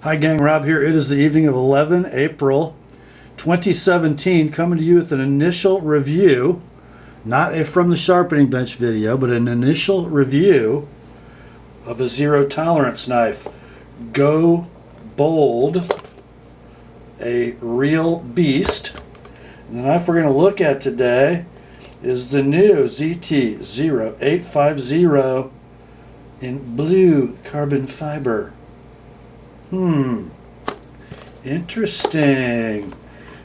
Hi gang, Rob here. It is the evening of 11 April 2017, coming to you with an initial review, not a from the sharpening bench video, but an initial review of a zero tolerance knife. Go Bold, a real beast. And the knife we're going to look at today is the new ZT0850 in blue carbon fiber. Interesting.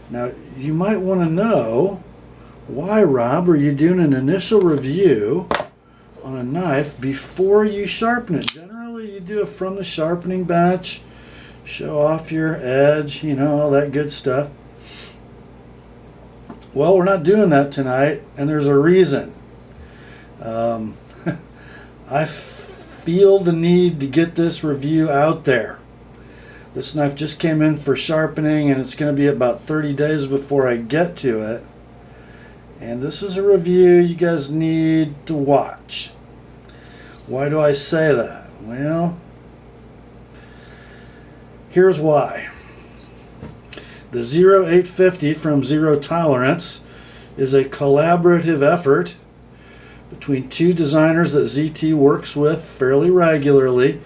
Now, you might want to know, why, Rob, are you doing an initial review on a knife before you sharpen it? Generally, you do it from the sharpening bench, show off your edge, you know, all that good stuff. Well, we're not doing that tonight, and there's a reason. I feel the need to get this review out there. This knife just came in for sharpening, and it's going to be about 30 days before I get to it. And this is a review you guys need to watch. Why do I say that? Well, here's why. The 0850 from Zero Tolerance is a collaborative effort between two designers that ZT works with fairly regularly,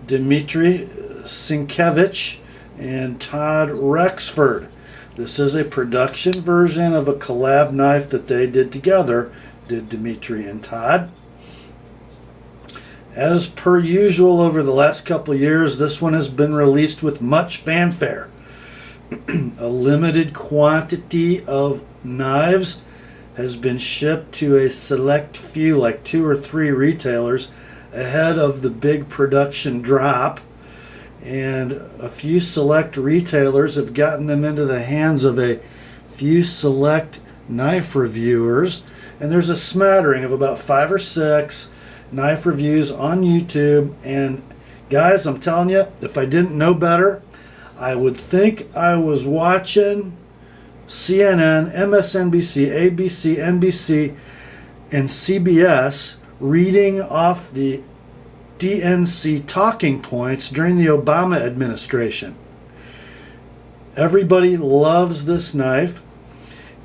Dmitry Sienkiewicz and Todd Rexford. This is a production version of a collab knife that they did together, did Dmitry and Todd. As per usual over the last couple of years, this one has been released with much fanfare. A limited quantity of knives has been shipped to a select few, like 2 or 3 retailers, ahead of the big production drop. And a few select retailers have gotten them into the hands of a few select knife reviewers. And there's a smattering of about 5 or 6 knife reviews on YouTube. And guys, I'm telling you, if I didn't know better, I would think I was watching CNN, MSNBC, ABC, NBC, and CBS reading off the DNC talking points during the Obama administration. Everybody loves this knife.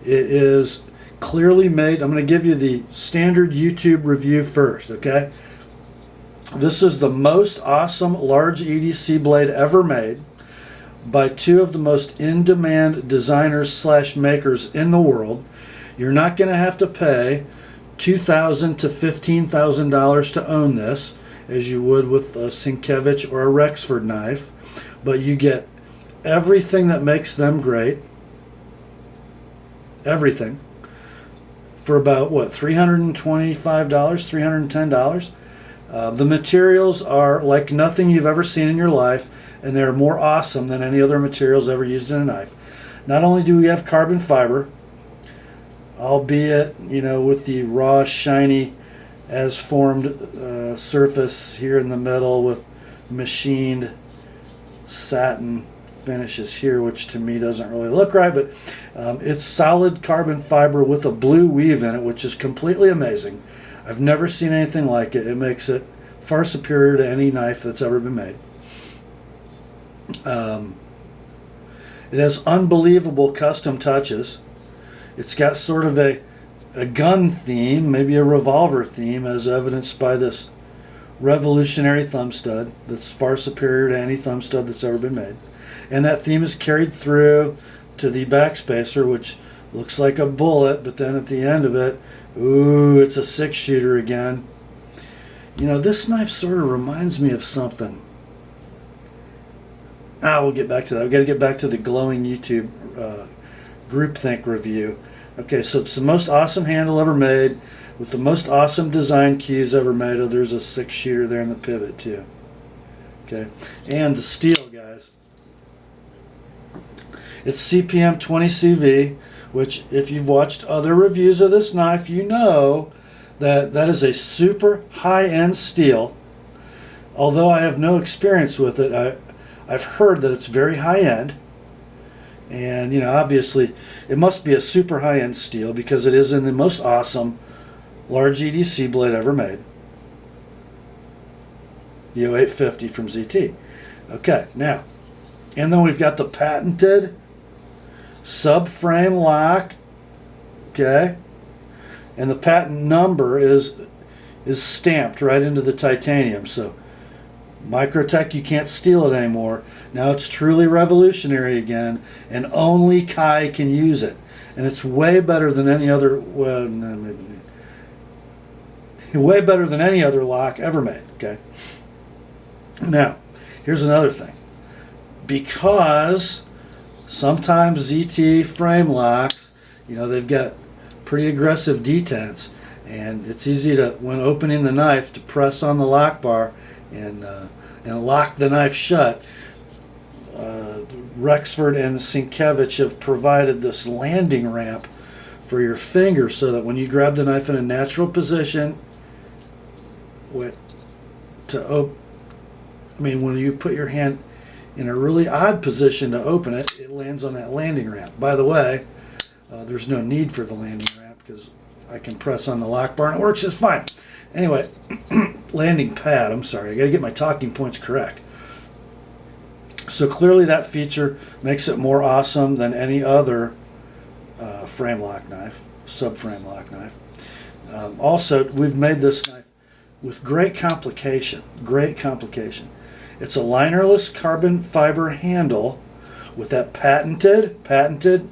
It is clearly made. I'm going to give you the standard YouTube review first, okay? This is the most awesome large EDC blade ever made by 2 of the most in-demand designers slash makers in the world. You're not going to have to pay $2,000 to $15,000 to own this, as you would with a Sienkiewicz or a Rexford knife, but you get everything that makes them great, everything, for about, what, $325, $310? The materials are like nothing you've ever seen in your life, and they're more awesome than any other materials ever used in a knife. Not only do we have carbon fiber, albeit, you know, with the raw, shiny, as formed surface here in the middle with machined satin finishes here, which to me doesn't really look right, but it's solid carbon fiber with a blue weave in it, which is completely amazing. I've never seen anything like it. It makes it far superior to any knife that's ever been made. It has unbelievable custom touches. It's got sort of a gun theme, maybe a revolver theme, as evidenced by this revolutionary thumb stud that's far superior to any thumb stud that's ever been made. And that theme is carried through to the backspacer, which looks like a bullet, but then at the end of it, ooh, it's a 6-shooter again. You know, this knife sort of reminds me of something. We'll get back to that. We've got to get back to the glowing YouTube groupthink review. Okay, so it's the most awesome handle ever made with the most awesome design keys ever made. Oh, there's a 6-shooter there in the pivot too. Okay, and the steel, guys. It's CPM 20CV, which if you've watched other reviews of this knife, you know that that is a super high-end steel. Although I have no experience with it, I've heard that it's very high-end. And, you know, obviously, it must be a super high-end steel because it is in the most awesome large EDC blade ever made. The 0850 from ZT. Okay, now, and then we've got the patented subframe lock. Okay, and the patent number is stamped right into the titanium. So Microtech, you can't steal it anymore. Now it's truly revolutionary again, and only Kai can use it. And it's way better than any other, well, no, maybe, way better than any other lock ever made. Okay. Now, here's another thing. Because sometimes ZT frame locks, they've got pretty aggressive detents, and it's easy to, when opening the knife, to press on the lock bar and lock the knife shut. Rexford and Sienkiewicz have provided this landing ramp for your finger so that when you grab the knife in a natural position, when you put your hand in a really odd position to open it, it lands on that landing ramp. By the way, there's no need for the landing ramp because I can press on the lock bar and it works just fine. Anyway, landing pad, I'm sorry, I got to get my talking points correct. So clearly that feature makes it more awesome than any other frame lock knife, subframe lock knife. Also, we've made this knife with great complication. It's a linerless carbon fiber handle with that patented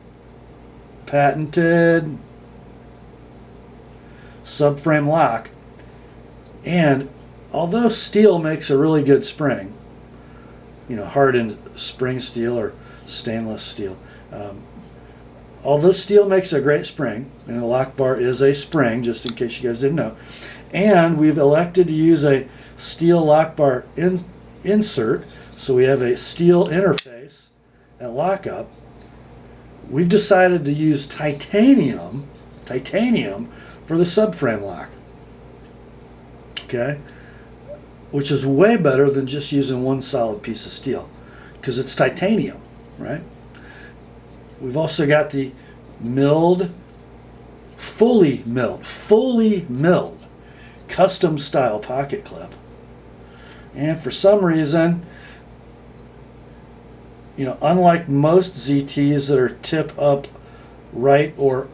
subframe lock. And although steel makes a really good spring, hardened spring steel or stainless steel, although steel makes a great spring, and the lock bar is a spring, just in case you guys didn't know, and we've elected to use a steel lock bar insert, so we have a steel interface at lockup. We've decided to use titanium for the subframe lock. Okay, which is way better than just using one solid piece of steel because it's titanium, right? We've also got the fully milled custom style pocket clip. And for some reason, unlike most ZTs that are tip up right or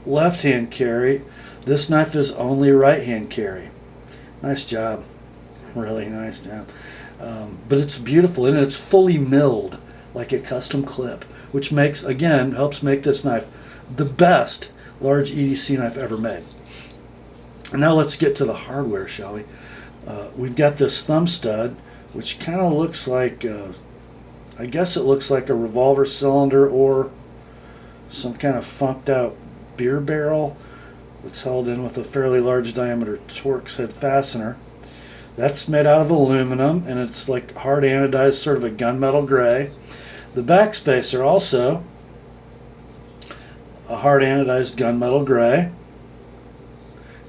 left hand carry, this knife is only right hand carry. Nice job. Really nice job. But it's beautiful, and it's fully milled like a custom clip, which helps make this knife the best large EDC knife ever made. And now let's get to the hardware, shall we? We've got this thumb stud, which kind of looks like, I guess it looks like a revolver cylinder or some kind of funked out beer barrel that's held in with a fairly large diameter Torx head fastener. That's made out of aluminum, and it's like hard anodized, sort of a gunmetal gray. The backspacer also a hard anodized gunmetal gray.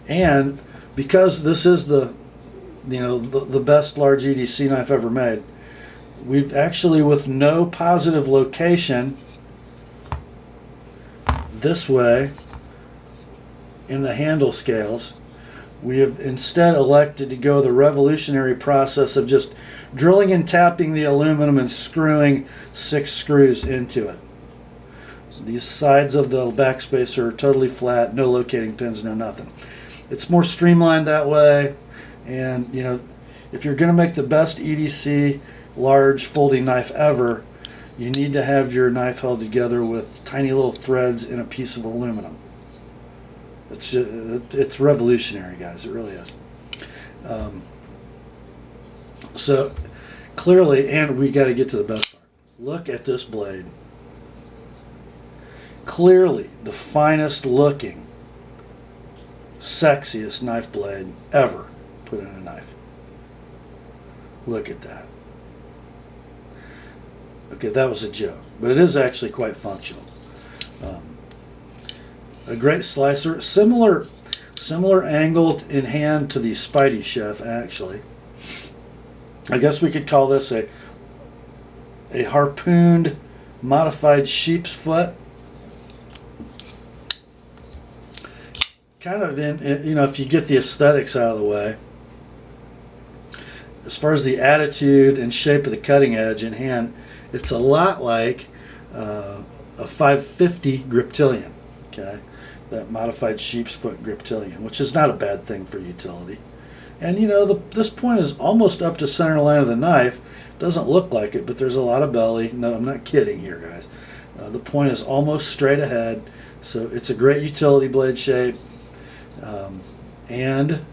And because this is the best large EDC knife ever made, we've actually, with no positive location this way in the handle scales, we have instead elected to go the revolutionary process of just drilling and tapping the aluminum and screwing 6 screws into it. These sides of the backspacer are totally flat, no locating pins, no nothing. It's more streamlined that way, and if you're going to make the best EDC large folding knife ever, you need to have your knife held together with tiny little threads in a piece of aluminum. It's revolutionary, guys. It really is. So clearly, and we got to get to the best part. Look at this blade. Clearly the finest looking, sexiest knife blade ever put in a knife. Look at that. Okay, that was a joke, but it is actually quite functional. A great slicer, similar angled in hand to the Spidey Chef, actually. I guess we could call this a harpooned modified sheep's foot. Kind of if you get the aesthetics out of the way. as far as the attitude and shape of the cutting edge in hand, it's a lot like a 550 Griptilian, okay? That modified sheep's foot Griptilian, which is not a bad thing for utility. And you know, this point is almost up to center line of the knife. Doesn't look like it, but there's a lot of belly. No, I'm not kidding here, guys. The point is almost straight ahead, so it's a great utility blade shape, and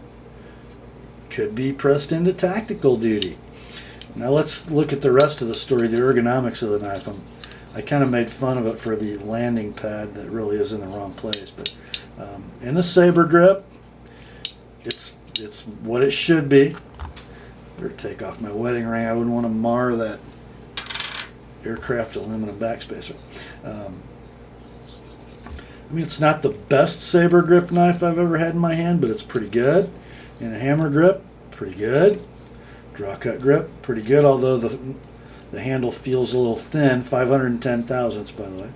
could be pressed into tactical duty. Now let's look at the rest of the story, the ergonomics of the knife. I kind of made fun of it for the landing pad that really is in the wrong place, but in the saber grip, it's what it should be. Better take off my wedding ring. I wouldn't want to mar that aircraft aluminum backspacer. I mean, it's not the best saber grip knife I've ever had in my hand, but it's pretty good. In a hammer grip, pretty good. Draw cut grip, pretty good, although the handle feels a little thin. 510 thousandths, by the way.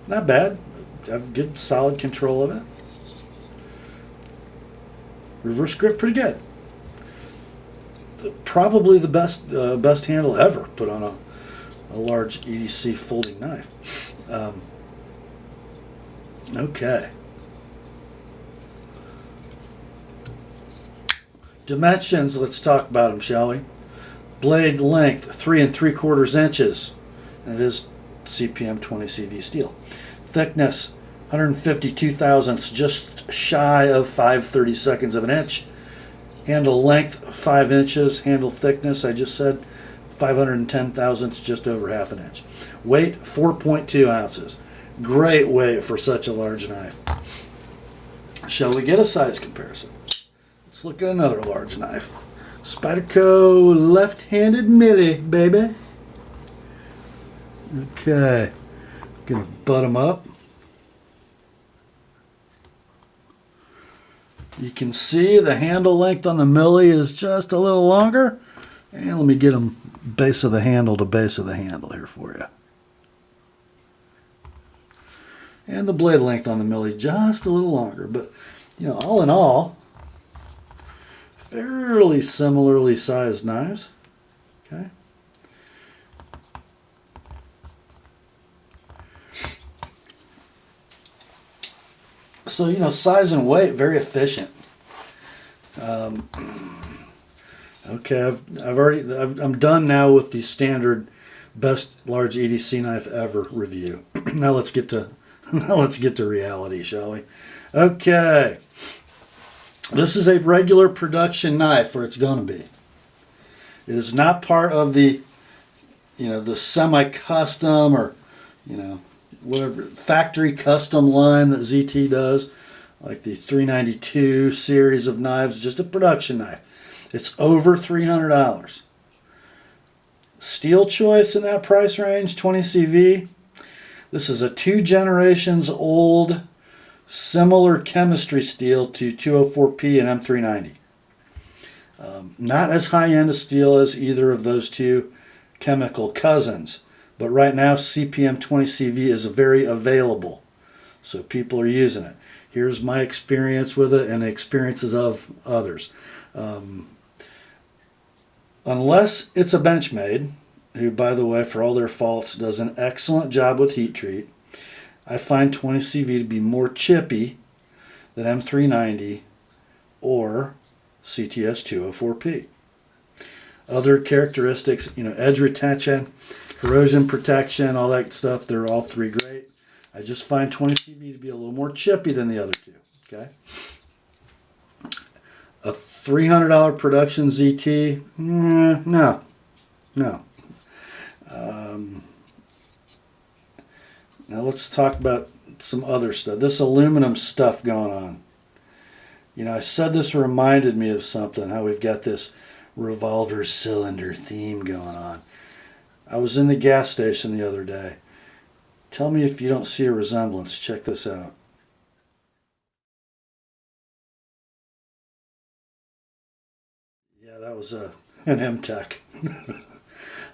Not bad. I have good, solid control of it. Reverse grip, pretty good. Probably the best handle ever put on a large EDC folding knife. Okay. Dimensions, let's talk about them, shall we? Blade length, 3 3/4 inches, and it is CPM 20 CV steel. Thickness, 152 thousandths, just shy of 5/32 of an inch. Handle length, 5 inches. Handle thickness, I just said, 510 thousandths, just over half an inch. Weight, 4.2 ounces. Great weight for such a large knife. Shall we get a size comparison? Let's look at another large knife. Spyderco left-handed Millie, baby. Okay, gonna butt them up. You can see the handle length on the Millie is just a little longer. And let me get them base of the handle to base of the handle here for you. And the blade length on the Millie just a little longer. But, you know, all in all, fairly similarly sized knives. Okay. So, you know, size and weight, very efficient. Okay, I'm done now with the standard best large EDC knife ever review. Now let's get to reality, shall we? Okay. This is a regular production knife, or it's going to be. It is not part of the, you know, the semi-custom or, you know, whatever factory custom line that ZT does, like the 392 series of knives, just a production knife. It's over $300. Steel choice in that price range, 20 CV. This is a 2 generations old, similar chemistry steel to 204P and M390. Not as high-end a steel as either of those two chemical cousins. But right now, CPM 20 CV is very available. So people are using it. Here's my experience with it and the experiences of others. Unless it's a Benchmade, who, by the way, for all their faults, does an excellent job with heat treat, I find 20 CV to be more chippy than M390 or CTS 204P. Other characteristics, you know, edge retention, corrosion protection, all that stuff, they're all three great. I just find 20 CV to be a little more chippy than the other two, okay? A $300 production ZT, no. Now let's talk about some other stuff. This aluminum stuff going on. You know, I said this reminded me of something, how we've got this revolver cylinder theme going on. I was in the gas station the other day. Tell me if you don't see a resemblance. Check this out. Yeah, that was an M-Tech.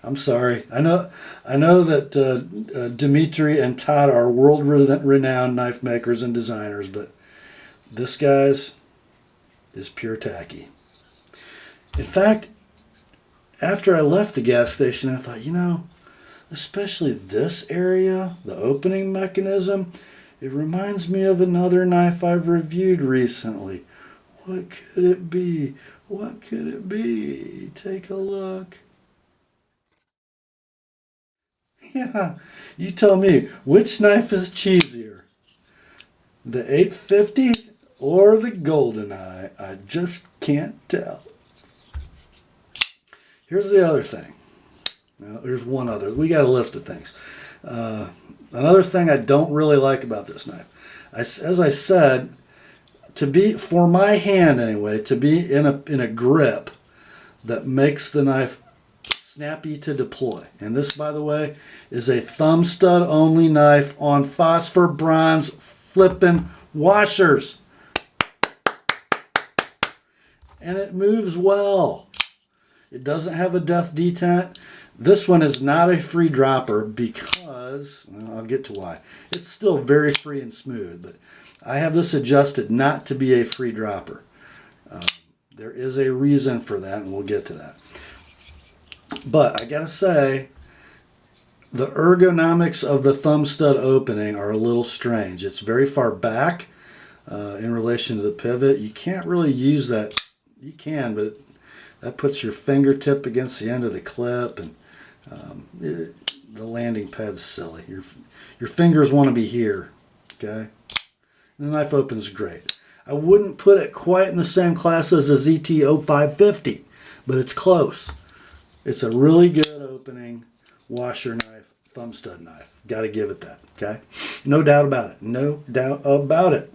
I'm sorry. I know that Dimitri and Todd are world-renowned knife makers and designers, but this, guys, is pure tacky. In fact, after I left the gas station, I thought, you know, especially this area, the opening mechanism, it reminds me of another knife I've reviewed recently. What could it be? What could it be? Take a look. Yeah, you tell me, which knife is cheesier? The 850 or the GoldenEye? I just can't tell. Here's the other thing. Well, there's one other. We got a list of things. Another thing I don't really like about this knife. As I said, to be, for my hand anyway, to be in a grip that makes the knife snappy to deploy. And this, by the way, is a thumb stud only knife on phosphor bronze flipping washers. And it moves well. It doesn't have a death detent. This one is not a free dropper because, well, I'll get to why. It's still very free and smooth, but I have this adjusted not to be a free dropper. There is a reason for that, and we'll get to that. But I gotta say, the ergonomics of the thumb stud opening are a little strange. It's very far back in relation to the pivot. You can't really use that. You can, but that puts your fingertip against the end of the clip, and the landing pad's silly. Your fingers want to be here, okay? And the knife opens great. I wouldn't put it quite in the same class as a ZT0850, but it's close. It's a really good opening washer knife, thumb stud knife. Got to give it that, okay? No doubt about it. No doubt about it.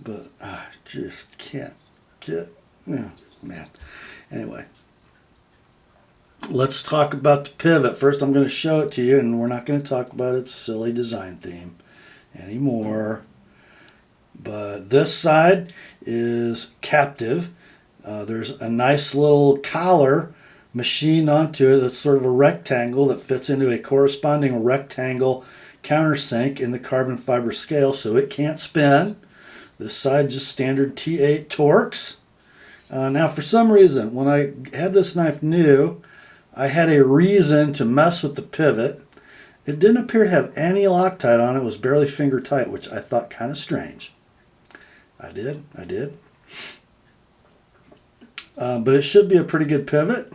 But I just can't get, oh, man. Anyway, let's talk about the pivot. First, I'm going to show it to you, and we're not going to talk about its silly design theme anymore. But this side is captive. There's a nice little collar machined onto it that's sort of a rectangle that fits into a corresponding rectangle countersink in the carbon fiber scale, so it can't spin. This side just standard T8 Torx. Now, for some reason, when I had this knife new, I had a reason to mess with the pivot. It didn't appear to have any Loctite on it. It was barely finger tight, which I thought kind of strange. I did. But it should be a pretty good pivot.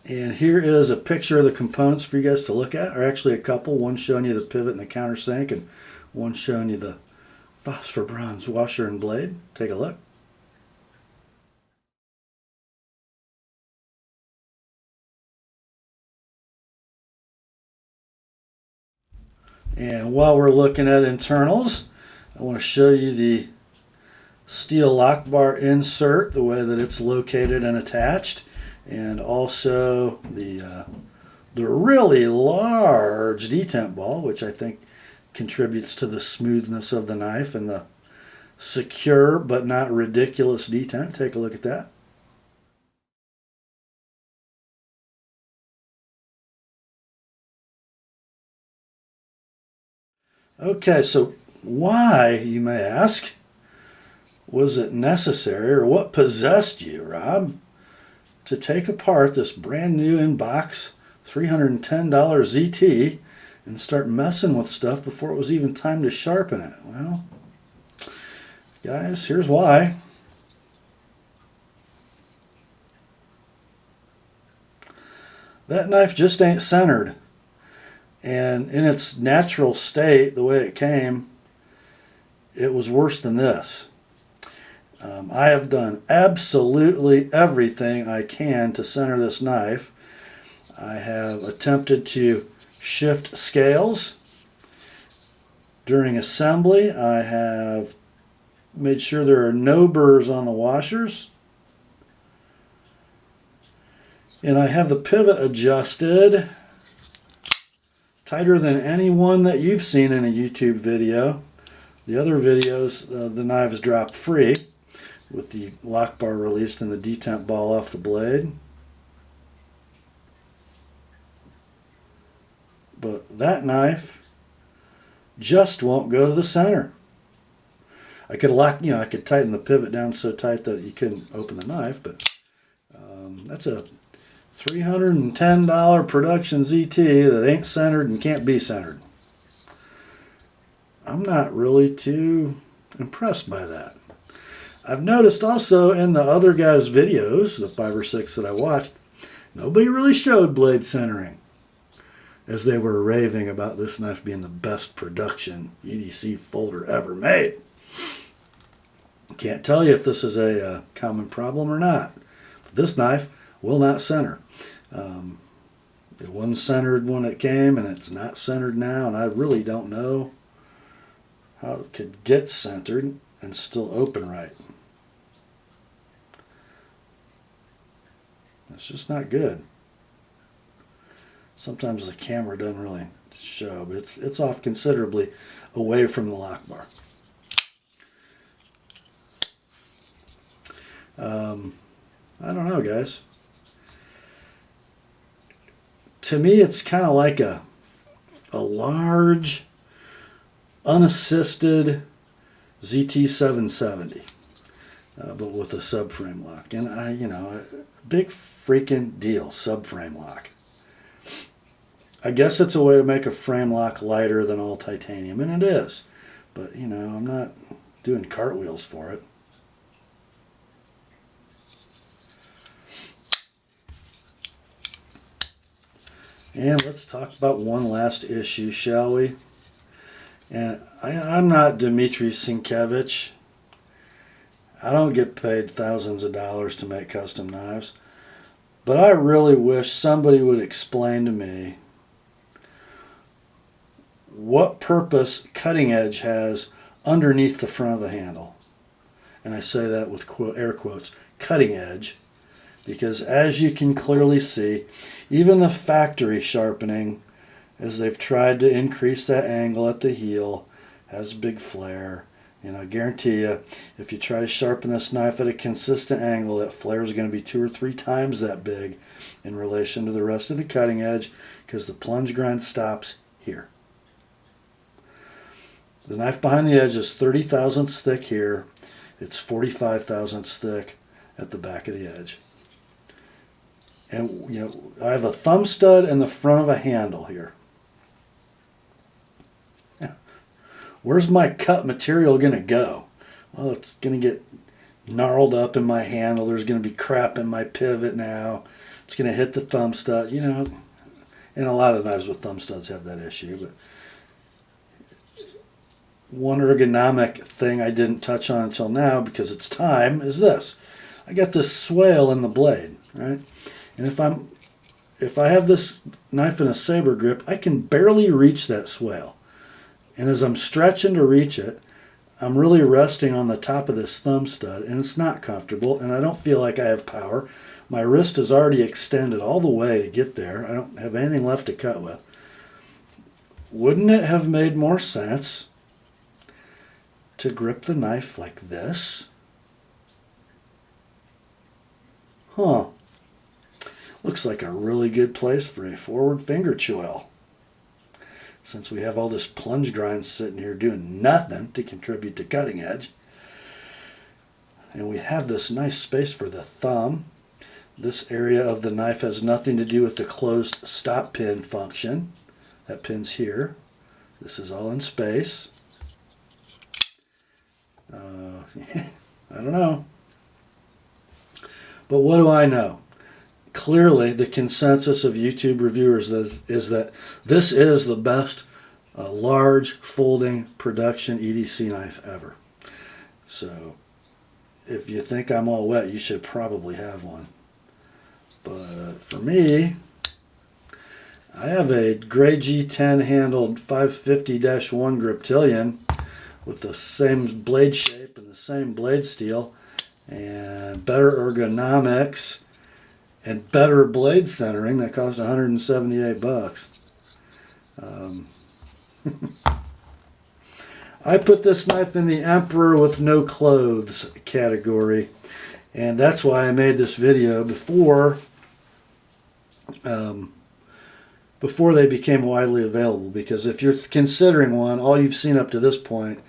And here is a picture of the components for you guys to look at, or actually a couple. One showing you the pivot and the countersink, and one showing you the phosphor bronze washer and blade. Take a look. And while we're looking at internals, I want to show you the steel lock bar insert, the way that it's located and attached, and also the really large detent ball, which I think contributes to the smoothness of the knife and the secure but not ridiculous detent. Take a look at that. Okay, so why, you may ask, was it necessary, or what possessed you, Rob, to take apart this brand new in-box $310 ZT and start messing with stuff before it was even time to sharpen it? Well, guys, here's why. That knife just ain't centered. And in its natural state, the way it came, it was worse than this. I have done absolutely everything I can to center this knife. I have attempted to shift scales. During assembly, I have made sure there are no burrs on the washers. And I have the pivot adjusted tighter than any one that you've seen in a YouTube video. The other videos, the knives drop free with the lock bar released and the detent ball off the blade. But that knife just won't go to the center. I could lock, I could tighten the pivot down so tight that you couldn't open the knife, but that's a $310 production ZT that ain't centered and can't be centered. I'm not really too impressed by that. I've noticed also in the other guys' videos, the 5 or 6 that I watched, nobody really showed blade centering, as they were raving about this knife being the best production EDC folder ever made. Can't tell you if this is a common problem or not. But this knife will not center. It wasn't centered when it came, and it's not centered now, and I really don't know how it could get centered and still open right. It's just not good. Sometimes the camera doesn't really show, but it's off considerably away from the lock bar. I don't know, guys. To me, it's kind of like a large, unassisted ZT0850, but with a subframe lock. And a big freaking deal, subframe lock. I guess it's a way to make a frame lock lighter than all titanium, and it is. But, I'm not doing cartwheels for it. And let's talk about one last issue, shall we? And I'm not Dmitry Sienkiewicz. I don't get paid thousands of dollars to make custom knives. But I really wish somebody would explain to me what purpose cutting edge has underneath the front of the handle. And I say that with air quotes, cutting edge. Because as you can clearly see, even the factory sharpening, as they've tried to increase that angle at the heel, has big flare. And I guarantee you, if you try to sharpen this knife at a consistent angle, that flare is going to be 2 or 3 times that big in relation to the rest of the cutting edge, because the plunge grind stops here. The knife behind the edge is 30 thousandths thick here. It's 45 thousandths thick at the back of the edge. And, I have a thumb stud in the front of a handle here. Where's my cut material going to go? Well, it's going to get gnarled up in my handle. There's going to be crap in my pivot now. It's going to hit the thumb stud, And a lot of knives with thumb studs have that issue. But one ergonomic thing I didn't touch on until now, because it's time, is this. I got this swale in the blade, right? And if I have this knife in a saber grip, I can barely reach that swale. And as I'm stretching to reach it, I'm really resting on the top of this thumb stud, and it's not comfortable, and I don't feel like I have power. My wrist is already extended all the way to get there. I don't have anything left to cut with. Wouldn't it have made more sense to grip the knife like this? Huh. Looks like a really good place for a forward finger choil. Since we have all this plunge grind sitting here doing nothing to contribute to cutting edge. And we have this nice space for the thumb. This area of the knife has nothing to do with the closed stop pin function. That pin's here. This is all in space. I don't know. But what do I know? Clearly, the consensus of YouTube reviewers is that this is the best large folding production EDC knife ever. So, if you think I'm all wet, you should probably have one. But for me, I have a gray G10 handled 550-1 Griptilian with the same blade shape and the same blade steel and better ergonomics and better blade centering that cost $178. I put this knife in the Emperor with no clothes category, and that's why I made this video before before they became widely available. Because if you're considering one, all you've seen up to this point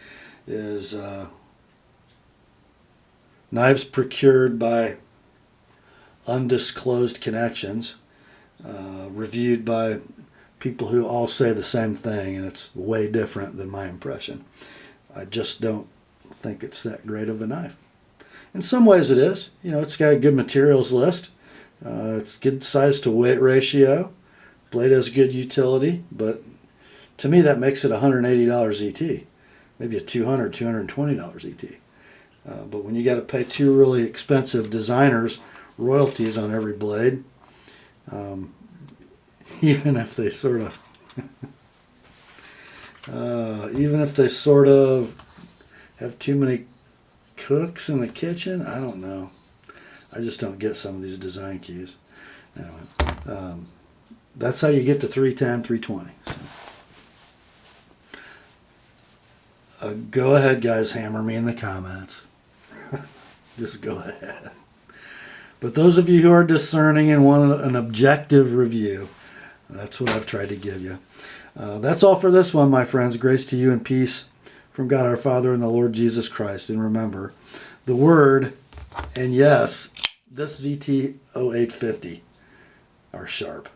is knives procured by undisclosed connections, reviewed by people who all say the same thing, and it's way different than my impression. I just don't think it's that great of a knife. In some ways it is. You know, it's got a good materials list. It's good size to weight ratio. Blade has good utility, but to me that makes it $180 ET. Maybe a $200, $220 ET. But when you got to pay two really expensive designers royalties on every blade, even if they sort of have too many cooks in the kitchen, I don't know. I just don't get some of these design cues. Anyway, that's how you get to 310, 320. So. Go ahead, guys, hammer me in the comments. Just go ahead. But those of you who are discerning and want an objective review, that's what I've tried to give you. That's all for this one, my friends. Grace to you and peace from God our Father and the Lord Jesus Christ. And remember, the Word, and yes, this ZT0850 are sharp.